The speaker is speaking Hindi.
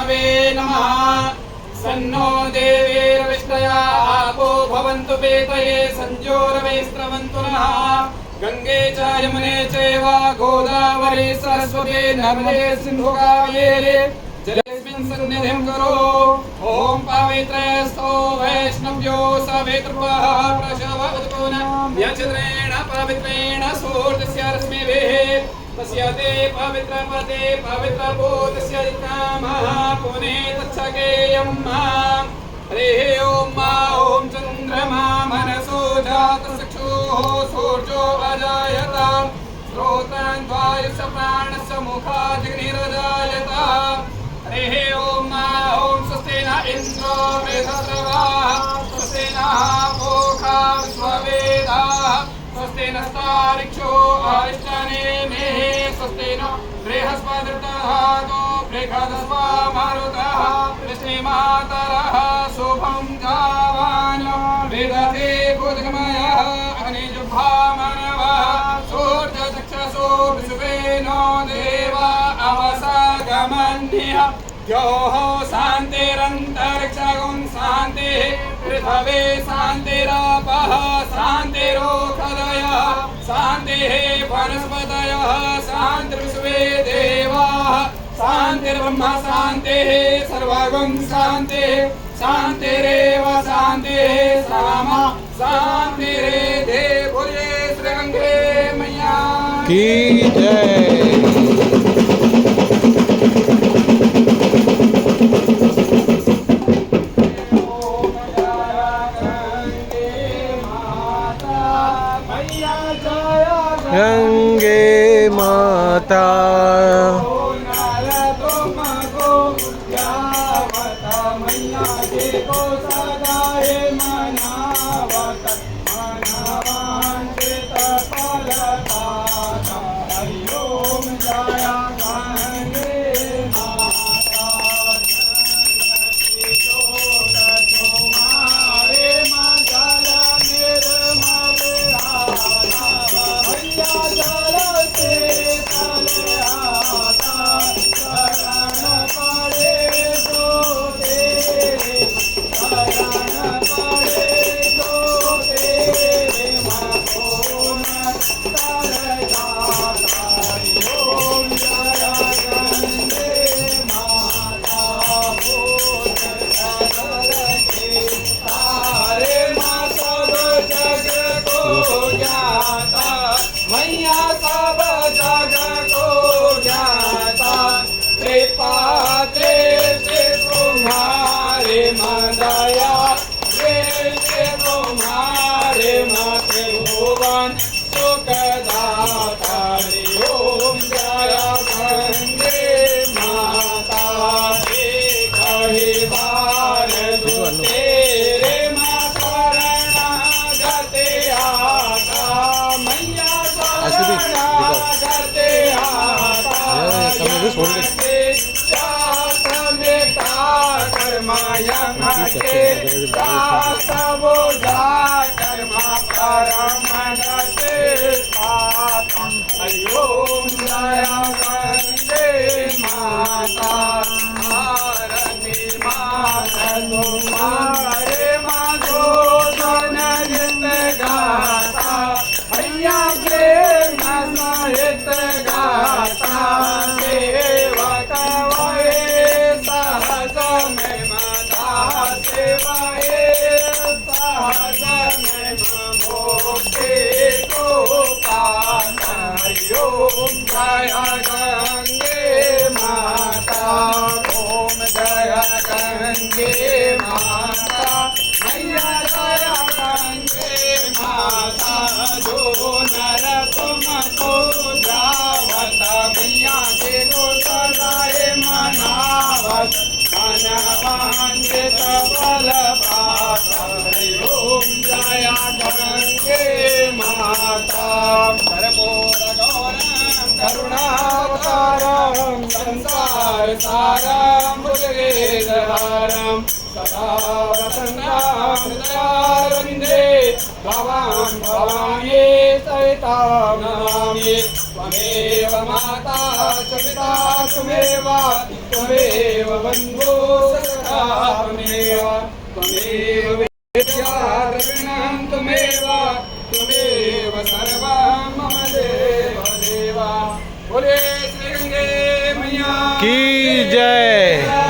विष्णवे नमः। सन्नो देवीर्विष्टया आपो भवन्तु पेतये संजोरवैस्रवन्तु नः। गंगे च यमुने चैव गोदावरी सरस्वती नर्मदे सिन्धु कावेरी जलेस्मिन् सन्निधिं कुरु। ॐ पवित्रस्तो वैष्णव्यो सवितृपः प्रशव उत्पन्न यच्छत्रेण पवित्रेण सूर्यस्य रश्मिभिः तस्य ते पवित्रपदे पवित्रभूतस्य कामः पुने तच्छकेयं हरिः ॐ ॐ चन्द्रमा मनसो जातचक्षुः सूर्यो अजायत श्रोत्रान् वायुश्च प्राणश्च मुखाग्निरजायत हरिः ॐ स्वस्ति न इन्द्रो वृषभः स्वस्ति नः पूषा विश्ववेदाः स्वस्ति नस्तारिक्षो अरिष्टनेमिः स्वस्ति न बृहस्पतिर्दधातु बृहदस्वा मरुतः वृष्टिमातरः शुभं जावान विदधे भुजगमयः अग्निजुभामनवः सूर्यचक्षुषो विश्वेनो देवा अवसागमन्यः योः शान्तिरन्तरिक्षगुं शान्तिः पृथ्वी शान्तिरापः शान्तिरोषधयः शान्तिः वनस्पतयः शान्तिर्विश्वे देवाः शान्तिर्ब्रह्म शान्तिः सर्वगुं शान्तिः शान्तिरेव शान्तिः सामा शान्तिरेधे भुजे श्रीगंगे मैया की जय। गंगे माता भवान् भवानी सहित पिता नमामि त्वमेव माता च पिता त्वमेव त्वमेव बन्धुः सखा त्वमेव विद्या द्रविणं त्वमेव त्वमेव सर्वं मम देव देवा बोले श्री गंगे मैया की जय।